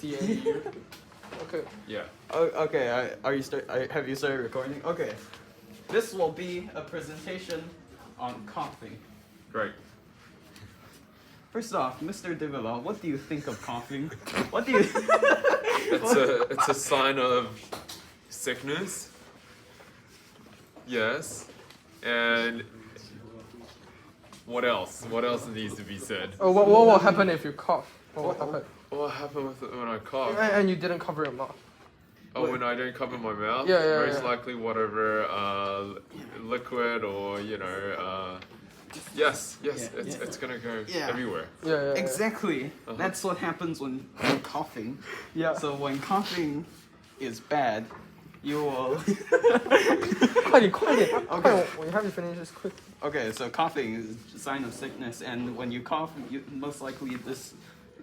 TNU. Okay. Yeah. Okay, have you started recording? Okay. This will be a presentation on coughing. Great. First off, Mr. Devilla, what do you think of coughing? What do you... It's a sign of sickness. Yes. And what else? What else needs to be said? Oh, what will happen if you cough? What will happen? What happened when I cough? And you didn't cover your mouth. Oh, when I don't cover my mouth? Yeah, Most likely whatever liquid or, yes, it's gonna go everywhere. Yeah. Exactly. That's what happens when coughing. Yeah. So when coughing is bad, you will... 快点. Okay. We have to finish this quick. Okay, so coughing is a sign of sickness, and when you cough, most likely this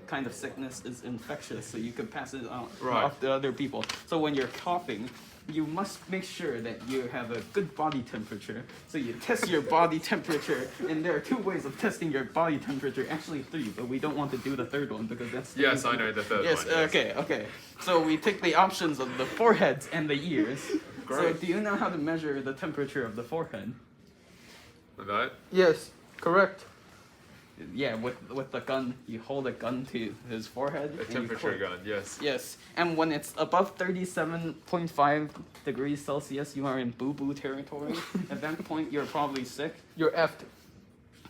kind of sickness is infectious, so you could pass it on off to other people. So when you're coughing, you must make sure that you have a good body temperature. So you test your body temperature, and there are 2 ways of testing your body temperature. Actually 3, but we don't want to do the third one because that's... Yes, I know the third one. Yes. Okay. So we take the options of the foreheads and the ears. Great. So do you know how to measure the temperature of the forehead? Like that? Yes, correct. Yeah, with the gun, you hold a gun to his forehead. A temperature gun, yes. Yes, and when it's above 37.5 degrees Celsius, you are in boo-boo territory. At that point, you're probably sick. You're effed.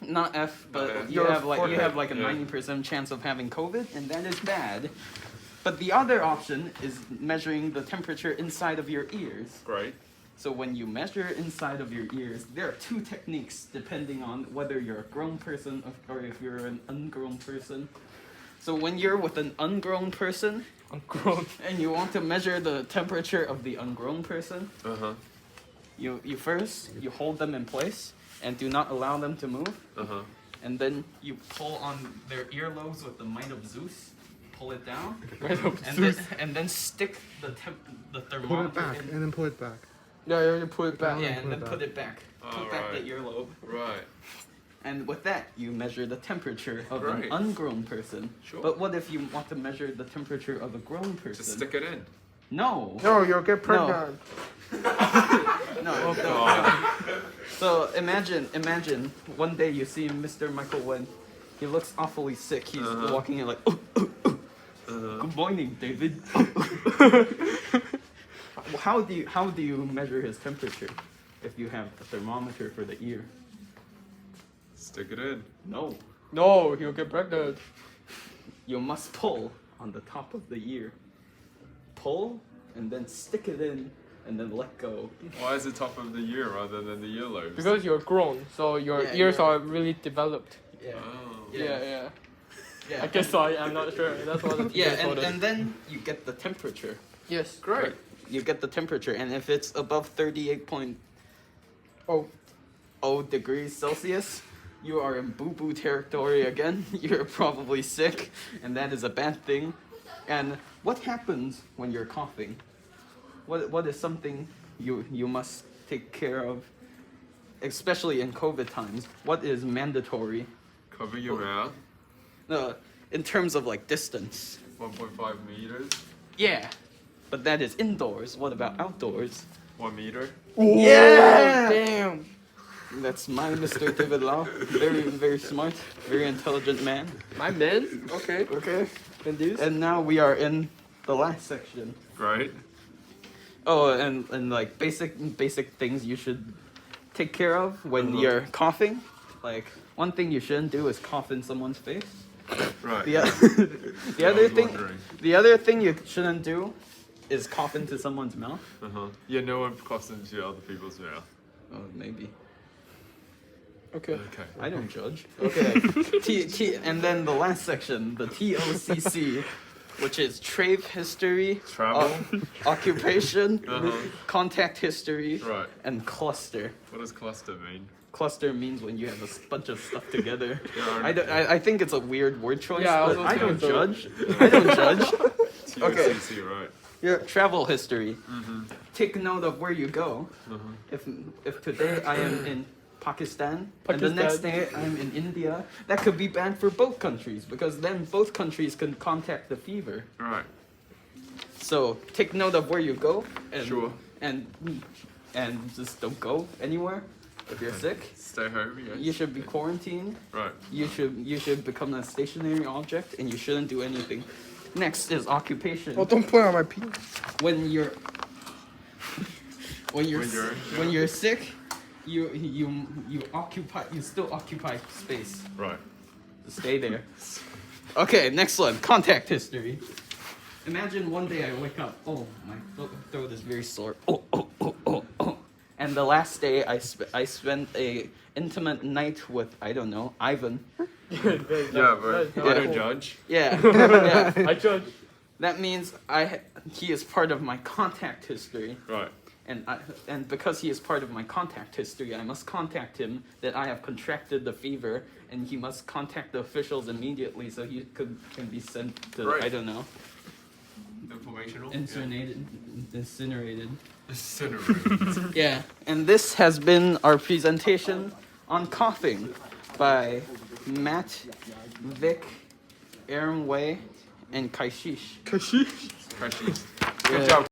Not F, but you have like a 90% chance of having COVID, and that is bad. But the other option is measuring the temperature inside of your ears. Great. So when you measure inside of your ears, there are 2 techniques depending on whether you're a grown person or if you're an ungrown person. So when you're with an ungrown person, and you want to measure the temperature of the ungrown person, you first hold them in place and do not allow them to move. And then you pull on their earlobes with the might of Zeus. Pull it down, and then stick the thermometer. Pull it back, and then pull it back. Yeah, you put it back. Yeah, and then put it back. Put back the earlobe. Right. And with that, you measure the temperature of an Great. Ungrown person. Sure. But what if you want to measure the temperature of a grown person? Just stick it in. No. No, you'll get pregnant. No. So imagine one day you see Mr. Michael Wen. He looks awfully sick. He's walking in like, good morning, David. How do you measure his temperature if you have a thermometer for the ear? Stick it in. No. No, you'll get pregnant. You must pull on the top of the ear. Pull and then stick it in and then let go. Why is it top of the ear rather than the earlobes? Because you're grown, so your ears are really developed. Yeah. Oh. Yeah. Yeah. I guess so. I'm not sure. That's what the teacher told us. and then you get the temperature. Yes. Great. You get the temperature, and if it's above 38.0 degrees Celsius, you are in boo-boo territory again. You're probably sick, and that is a bad thing. And what happens when you're coughing? What is something you must take care of, especially in COVID times? What is mandatory? Cover your mouth. In terms of like distance. 1.5 meters. Yeah, but that is indoors. What about outdoors? 1 meter. Yeah! Damn. That's my Mr. David Lau. Very, very smart, very intelligent man. My man? Okay. And now we are in the last section. Great. Oh, and like basic things you should take care of when you're coughing. Like one thing you shouldn't do is cough in someone's face. Right. The other thing you shouldn't do is cough into someone's mouth. Yeah, no one coughs into other people's mouth. Oh, maybe. Okay. I don't judge. Okay. And then the last section, the TOCC, which is trade history, Travel. occupation, contact history, Right. and cluster. What does cluster mean? Cluster means when you have a bunch of stuff together. Yeah, I think it's a weird word choice, Yeah, but I don't so. judge. I don't judge. Okay. TOCC, right. Your travel history. Take note of where you go. If today I am in Pakistan, and the next day I'm in India, that could be bad for both countries because then both countries can contact the fever. Right. So take note of where you go, and Sure. and just don't go anywhere if you're sick. Stay home. Yeah. You should be quarantined. Right. You should become a stationary object, and you shouldn't do anything. Next is occupation. Oh, don't point on my penis. When you're yeah. when you're sick, you still occupy space. Right. Stay there. Okay, next one. Contact history. Imagine one day I wake up. Oh, my throat is very sore. Oh. And the last day I spent a intimate night with, I don't know, Ivan. Yeah, but I don't judge. Yeah. Yeah. I judge. That means he is part of my contact history. Right. And because he is part of my contact history, I must contact him that I have contracted the fever, and he must contact the officials immediately so he can be sent to, Right. I don't know, Informational. incinerated. Incinerated. Yeah, and this has been our presentation on coughing by Matt, Vic, Aaron Way, and Kaishish. Kashish. Precious. Yeah. Good job.